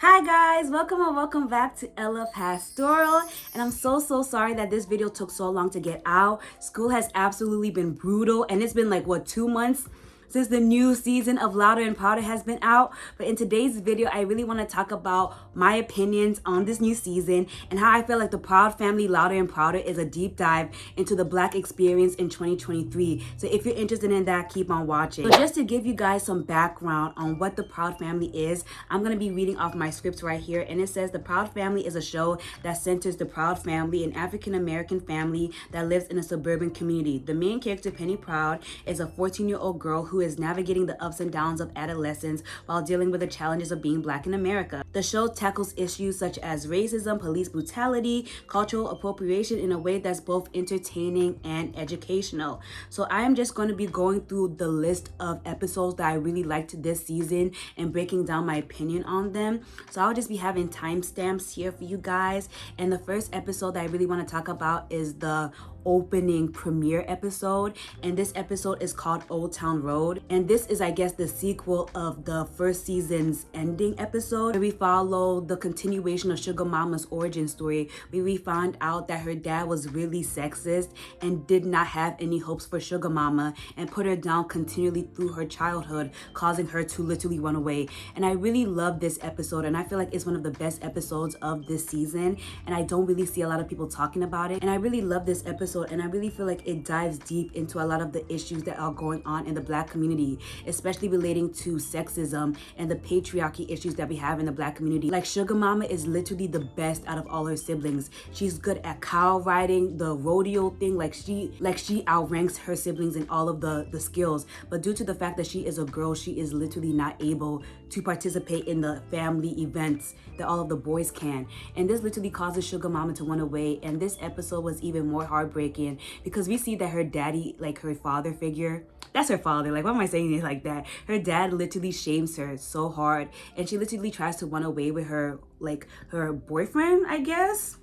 Hi guys, welcome and welcome back to Ella Pastoral, and I'm so sorry that this video took so long to get out. School has absolutely been brutal, and it's been like 2 months since the new season of Louder and Prouder has been out. But in today's video, I really want to talk about my opinions on this new season and how I feel like the Proud Family Louder and Prouder is a deep dive into the Black experience in 2023. So if you're interested in that, keep on watching. So just to give you guys some background on what the Proud Family is, I'm going to be reading off my scripts right here, and it says the Proud Family is a show that centers the Proud family, an African-American family that lives in a suburban community. The main character, Penny Proud, is a 14-year-old girl who is navigating the ups and downs of adolescence while dealing with the challenges of being Black in America. The show tackles issues such as racism, police brutality, cultural appropriation in a way that's both entertaining and educational. So I am just going to be going through the list of episodes that I really liked this season and breaking down my opinion on them. So I'll just be having timestamps here for you guys. And the first episode that I really want to talk about is the opening premiere episode, and this episode is called Old Town Road, and this is, I guess, the sequel of the first season's ending episode, where we follow the continuation of Sugar Mama's origin story, where we found out that her dad was really sexist and did not have any hopes for Sugar Mama and put her down continually through her childhood, causing her to literally run away. And I really love this episode, and I feel like it's one of the best episodes of this season, and I don't really see a lot of people talking about it. And I really love this episode, and I really feel like it dives deep into a lot of the issues that are going on in the Black community, especially relating to sexism and the patriarchy issues that we have in the Black community. Like, Sugar Mama is literally the best out of all her siblings. She's good at cow riding, the rodeo thing, like she outranks her siblings in all of the skills. But due to the fact that she is a girl, she is literally not able to participate in the family events that all of the boys can. And this literally causes Sugar Mama to run away. And this episode was even more heartbreaking because we see that her daddy, like her father figure, that's her father, like, why am I saying it like that? Her dad literally shames her so hard, and she literally tries to run away with her, like, her boyfriend, I guess.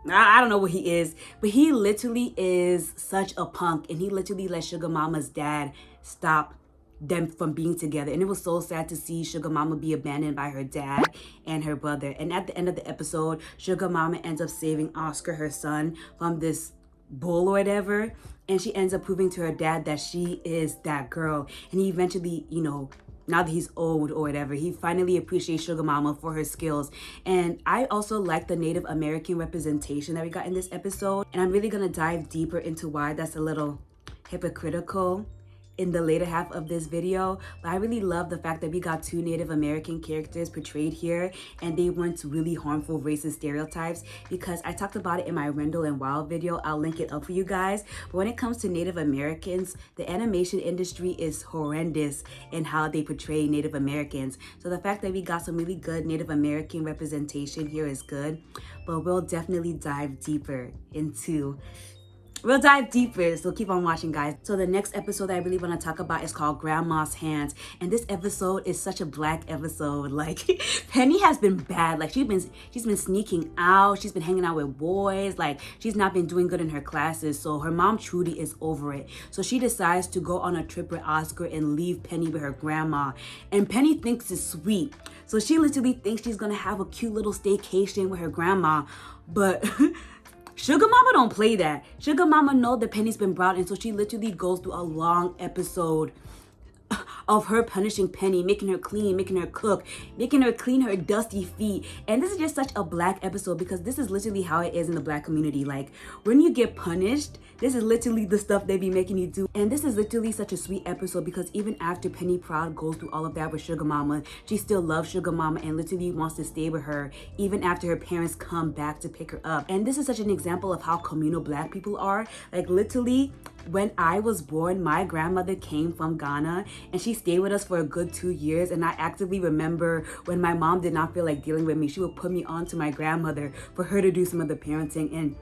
I don't know what he is, but he literally is such a punk, and he literally let Sugar Mama's dad stop them from being together. And it was so sad to see Sugar Mama be abandoned by her dad and her brother. And at the end of the episode, Sugar Mama ends up saving Oscar, her son, from this bull or whatever, and she ends up proving to her dad that she is that girl. And he eventually, now that he's old or whatever, he finally appreciates Sugar Mama for her skills. And I also like the Native American representation that we got in this episode, and I'm really gonna dive deeper into why that's a little hypocritical in the later half of this video. But I really love the fact that we got two Native American characters portrayed here, and they weren't really harmful racist stereotypes, because I talked about it in my Rendell and Wild video. I'll link it up for you guys. But when it comes to Native Americans, the animation industry is horrendous in how they portray Native Americans. So the fact that we got some really good Native American representation here is good, but we'll definitely dive deeper, so keep on watching, guys. So the next episode that I really want to talk about is called Grandma's Hands, and this episode is such a Black episode. Like, Penny has been bad. Like, she's been sneaking out, she's been hanging out with boys, like, she's not been doing good in her classes. So her mom Trudy is over it, so she decides to go on a trip with Oscar and leave Penny with her grandma. And Penny thinks it's sweet, so she literally thinks she's gonna have a cute little staycation with her grandma, but Sugar Mama don't play that. Sugar Mama know that Penny's been brought in, so she literally goes through a long episode of her punishing Penny, making her clean, making her cook, making her clean her dusty feet. And this is just such a Black episode, because this is literally how it is in the Black community. Like, when you get punished, this is literally the stuff they be making you do. And this is literally such a sweet episode, because even after Penny Proud goes through all of that with Sugar Mama, she still loves Sugar Mama and literally wants to stay with her even after her parents come back to pick her up. And this is such an example of how communal Black people are. Like, literally, when I was born, my grandmother came from Ghana, and she stayed with us for a good 2 years. And I actively remember when my mom did not feel like dealing with me, she would put me on to my grandmother for her to do some of the parenting. And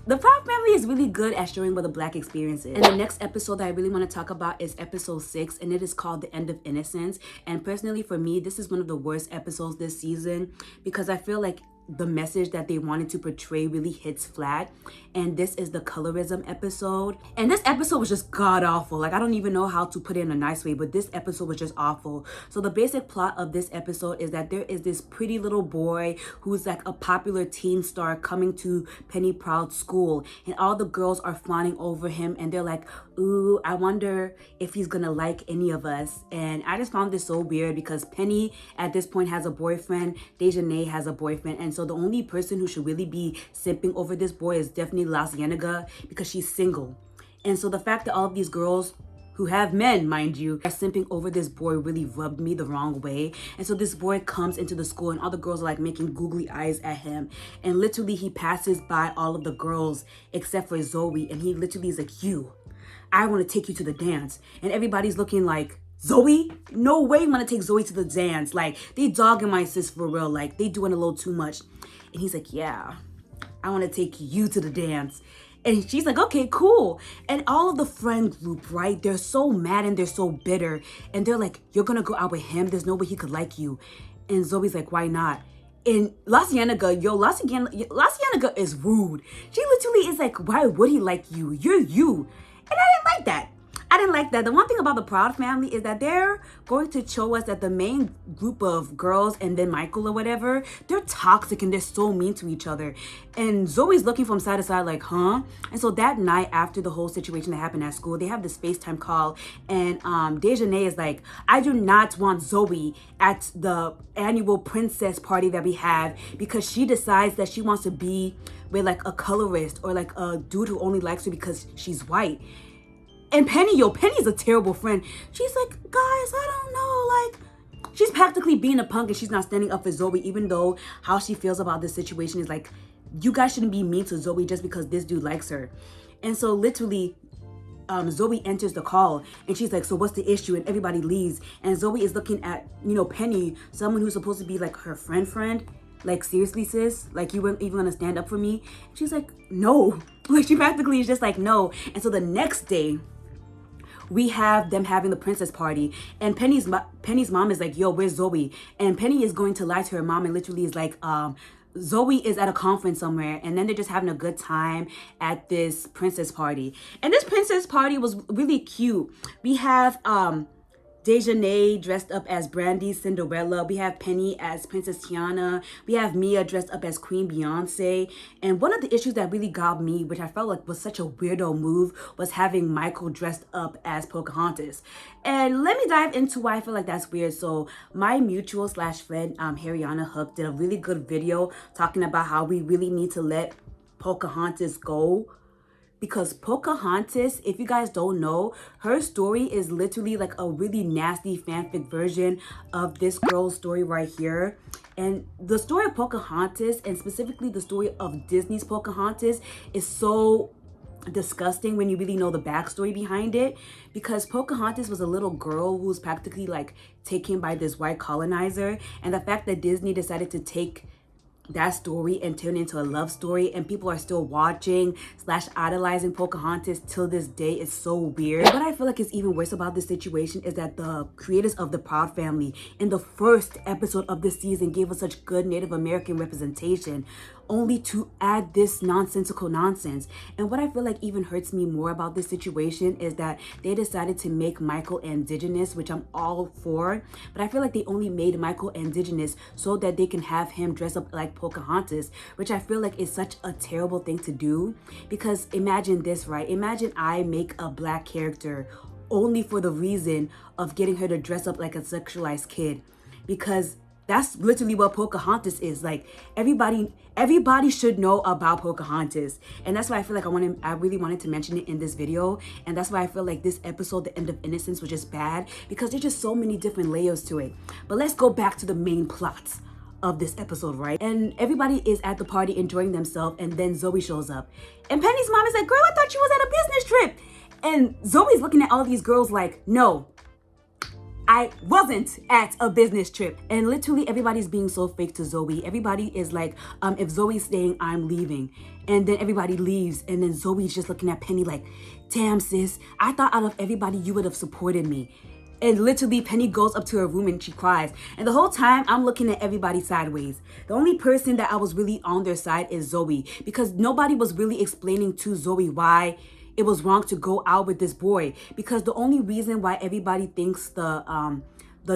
the Proud Family is really good at showing what the Black experience is. And the next episode that I really want to talk about is episode 6, and it is called The End of Innocence. And personally, for me, this is one of the worst episodes this season, because I feel like the message that they wanted to portray really hits flat. And this is the colorism episode. And this episode was just god awful. Like, I don't even know how to put it in a nice way, but this episode was just awful. So the basic plot of this episode is that there is this pretty little boy who's like a popular teen star coming to Penny Proud's school, and all the girls are fawning over him, and they're like, ooh, I wonder if he's gonna like any of us. And I just found this so weird because Penny at this point has a boyfriend, Dejanay has a boyfriend, and so the only person who should really be simping over this boy is definitely La Cienega because she's single. And so the fact that all of these girls who have men, mind you, are simping over this boy really rubbed me the wrong way. And so this boy comes into the school and all the girls are like making googly eyes at him. And literally he passes by all of the girls except for Zoe, and he literally is like, I want to take you to the dance. And everybody's looking like, Zoe? No way I'm gonna take Zoe to the dance. Like, they dogging my sis for real. Like, they doing a little too much. And he's like, yeah, I want to take you to the dance. And she's like, okay, cool. And all of the friend group, right? They're so mad and they're so bitter. And they're like, you're gonna go out with him? There's no way he could like you. And Zoe's like, why not? And La Cienega is rude. She literally is like, why would he like you? You're you. And I didn't like that. The one thing about the Proud family is that they're going to show us that the main group of girls and then Michael or whatever, they're toxic and they're so mean to each other. And Zoe's looking from side to side like, huh? And so that night after the whole situation that happened at school, they have this FaceTime call, and Dejanay is like, I do not want Zoe at the annual princess party that we have because she decides that she wants to be with like a colorist or like a dude who only likes her because she's white. And Penny's a terrible friend. She's like, guys, I don't know. Like, she's practically being a punk and she's not standing up for Zoe, even though how she feels about this situation is like, you guys shouldn't be mean to Zoe just because this dude likes her. And so literally, Zoe enters the call and she's like, so what's the issue? And everybody leaves. And Zoe is looking at, Penny, someone who's supposed to be like her friend. Like, seriously, sis? Like, you weren't even gonna stand up for me? She's like, no. Like, she practically is just like, no. And so the next day, we have them having the princess party, and Penny's mom is like, yo, where's Zoe? And Penny is going to lie to her mom and literally is like, Zoe is at a conference somewhere, and then they're just having a good time at this princess party. And this princess party was really cute. We have Dejanay dressed up as Brandy's Cinderella. We have Penny as Princess Tiana. We have Mia dressed up as Queen Beyonce. And one of the issues that really got me, which I felt like was such a weirdo move, was having Michael dressed up as Pocahontas. And let me dive into why I feel like that's weird. So my mutual / friend, Harriana Hook, did a really good video talking about how we really need to let Pocahontas go. Because Pocahontas, if you guys don't know, her story is literally like a really nasty fanfic version of this girl's story right here. And the story of Pocahontas, and specifically the story of Disney's Pocahontas, is so disgusting when you really know the backstory behind it. Because Pocahontas was a little girl who was practically like taken by this white colonizer. And the fact that Disney decided to take that story and turn into a love story, and people are still watching / idolizing Pocahontas till this day is so weird. What I feel like is even worse about this situation is that the creators of the Proud family in the first episode of this season gave us such good Native American representation, only to add this nonsensical nonsense. And what I feel like even hurts me more about this situation is that they decided to make Michael indigenous, which I'm all for, but I feel like they only made Michael indigenous so that they can have him dress up like Pocahontas, which I feel like is such a terrible thing to do. Because imagine this, right? Imagine I make a black character only for the reason of getting her to dress up like a sexualized kid, because that's literally what Pocahontas is. Like, everybody should know about Pocahontas. And that's why I feel like I really wanted to mention it in this video. And that's why I feel like this episode, the end of Innocence, was just bad, because there's just so many different layers to it. But let's go back to the main plot of this episode, right? And everybody is at the party enjoying themselves, and then Zoe shows up. And Penny's mom is like, girl, I thought you was at a business trip. And Zoe's looking at all these girls like, no, I wasn't at a business trip. And literally everybody's being so fake to Zoe. Everybody is like, if Zoe's staying, I'm leaving. And then everybody leaves. And then Zoe's just looking at Penny like, damn sis, I thought out of everybody you would have supported me. And literally, Penny goes up to her room and she cries. And the whole time, I'm looking at everybody sideways. The only person that I was really on their side is Zoe, because nobody was really explaining to Zoe why it was wrong to go out with this boy. Because the only reason why everybody thinks the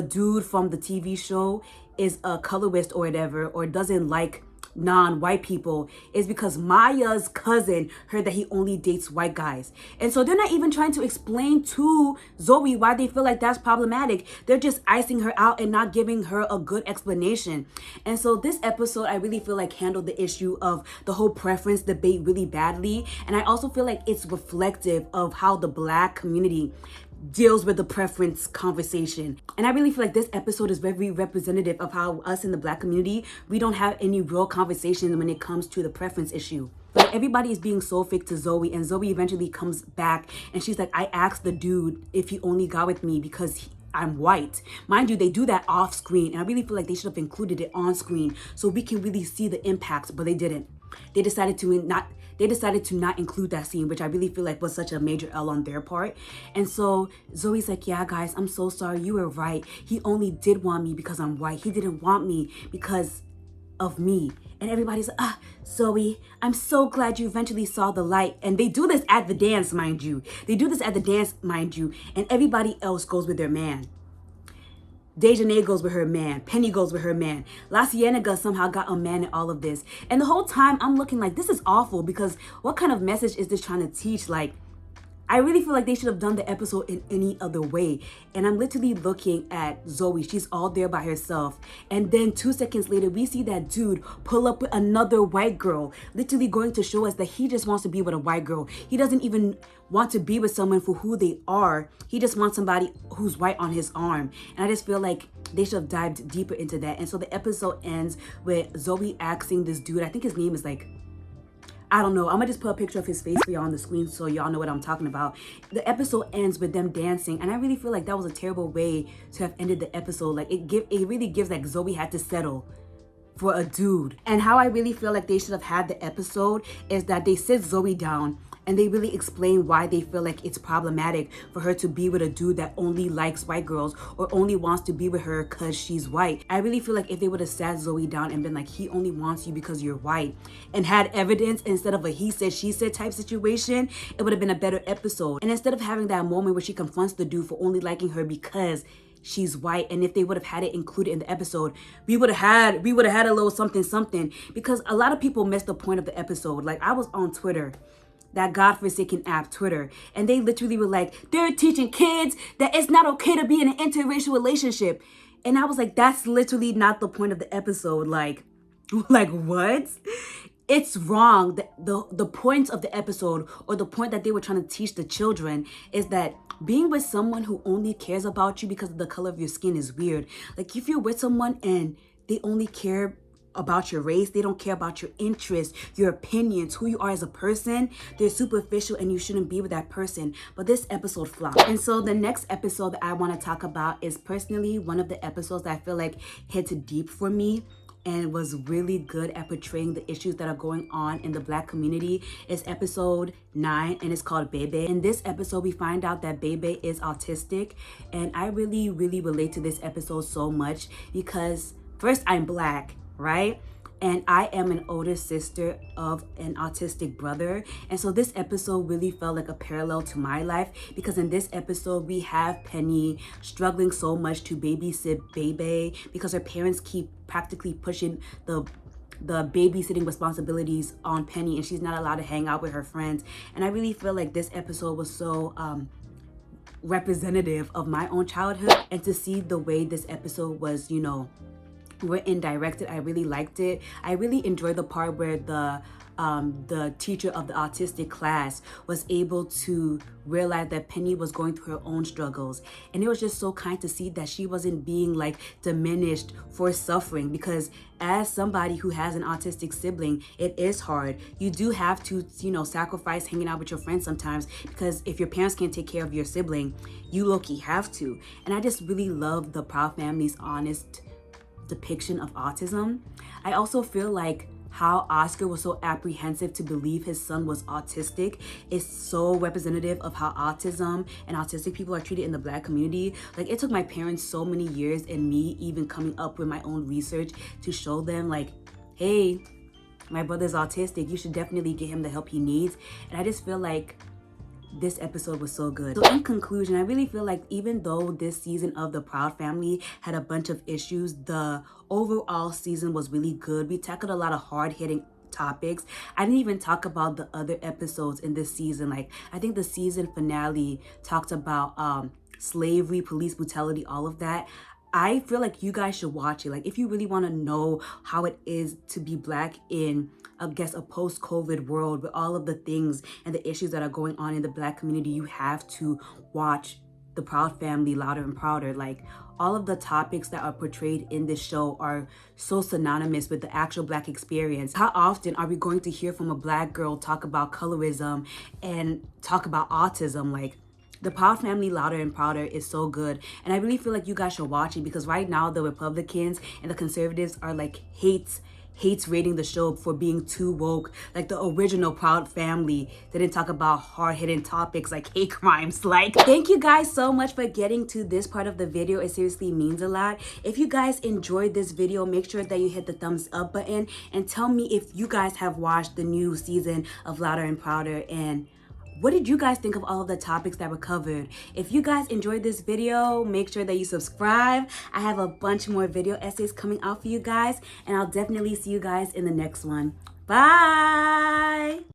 dude from the TV show is a colorist or whatever, or doesn't like non-white people, is because Maya's cousin heard that he only dates white guys. And so they're not even trying to explain to Zoe why they feel like that's problematic. They're just icing her out and not giving her a good explanation. And so this episode, I really feel like handled the issue of the whole preference debate really badly. And I also feel like it's reflective of how the Black community deals with the preference conversation. And I really feel like this episode is very representative of how us in the Black community, we don't have any real conversations when it comes to the preference issue. Like, everybody is being so fake to Zoe, and Zoe eventually comes back and she's like, I asked the dude if he only got with me because I'm white. Mind you, they do that off screen, and I really feel like they should have included it on screen so we can really see the impacts, but they didn't. They decided to not include that scene, which I really feel like was such a major L on their part. And so Zoe's like, yeah, guys, I'm so sorry. You were right. He only did want me because I'm white. He didn't want me because of me. And everybody's like, Zoe, I'm so glad you eventually saw the light. And they do this at the dance, mind you. And everybody else goes with their man. Dejanay goes with her man. Penny goes with her man. La Cienega somehow got a man in all of this. And the whole time I'm looking like, this is awful, because what kind of message is this trying to teach? Like, I really feel like they should have done the episode in any other way. And I'm literally looking at Zoe. She's all there by herself. And then 2 seconds later, we see that dude pull up with another white girl, literally going to show us that he just wants to be with a white girl. He doesn't even want to be with someone for who they are. He just wants somebody who's white on his arm. And I just feel like they should have dived deeper into that. And so the episode ends with Zoe asking this dude, I think his name is like, I don't know. I'm gonna just put a picture of his face for y'all on the screen so y'all know what I'm talking about. The episode ends with them dancing, and I really feel like that was a terrible way to have ended the episode. Like, it really gives like Zoe had to settle for a dude. And how I really feel like they should have had the episode is that they sit Zoe down and they really explain why they feel like it's problematic for her to be with a dude that only likes white girls or only wants to be with her because she's white. I really feel like if they would have sat Zoe down and been like, he only wants you because you're white, and had evidence instead of a he said, she said type situation, it would have been a better episode. And instead of having that moment where she confronts the dude for only liking her because she's white, and if they would have had it included in the episode, we would have had a little something, because a lot of people missed the point of the episode. Like, I was on Twitter, that godforsaken app, Twitter, and they literally were like, they're teaching kids that it's not okay to be in an interracial relationship. And I was like, that's literally not the point of the episode. Like what? It's wrong. The point of the episode, or the point that they were trying to teach the children, is that being with someone who only cares about you because of the color of your skin is weird. Like, if you're with someone and they only care about your race, they don't care about your interests, your opinions, who you are as a person, they're superficial and you shouldn't be with that person. But this episode flopped. And so the next episode that I want to talk about is personally one of the episodes that I feel like hit deep for me and was really good at portraying the issues that are going on in the Black community. Is episode 9, and it's called Bebe. In this episode, we find out that Bebe is autistic, and I really relate to this episode so much because first, I'm Black, right? And I am an older sister of an autistic brother. And so this episode really felt like a parallel to my life, because in this episode, we have Penny struggling so much to babysit Bebe because her parents keep practically pushing the babysitting responsibilities on Penny, and she's not allowed to hang out with her friends. And I really feel like this episode was so representative of my own childhood, and to see the way this episode was, written, directed, I really liked it. I really enjoyed the part where the teacher of the autistic class was able to realize that Penny was going through her own struggles, and it was just so kind to see that she wasn't being like diminished for suffering, because as somebody who has an autistic sibling, it is hard. You do have to sacrifice hanging out with your friends sometimes, because if your parents can't take care of your sibling, you low-key have to. And I just really love the Proud Family's honest depiction of autism. I also feel like how Oscar was so apprehensive to believe his son was autistic is so representative of how autism and autistic people are treated in the Black community. Like, it took my parents so many years and me even coming up with my own research to show them, like, hey, my brother's autistic, you should definitely get him the help he needs. And I just feel like this episode was so good. So in conclusion, I really feel like even though this season of The Proud Family had a bunch of issues, the overall season was really good. We tackled a lot of hard-hitting topics. I didn't even talk about the other episodes in this season. Like, I think the season finale talked about slavery, police brutality, all of that. I feel like you guys should watch it. Like, if you really want to know how it is to be Black in, I guess, a post-COVID world with all of the things and the issues that are going on in the Black community, you have to watch The Proud Family, Louder and Prouder. Like, all of the topics that are portrayed in this show are so synonymous with the actual Black experience. How often are we going to hear from a Black girl talk about colorism and talk about autism? Like, The Proud Family, Louder and Prouder is so good. And I really feel like you guys should watch it, because right now the Republicans and the conservatives are like hates rating the show for being too woke. Like, the original Proud Family didn't talk about hard-hitting topics like hate crimes. Like, thank you guys so much for getting to this part of the video. It seriously means a lot. If you guys enjoyed this video, make sure that you hit the thumbs up button and tell me if you guys have watched the new season of Louder and Prouder, and what did you guys think of all of the topics that were covered? If you guys enjoyed this video, make sure that you subscribe. I have a bunch more video essays coming out for you guys, and I'll definitely see you guys in the next one. Bye!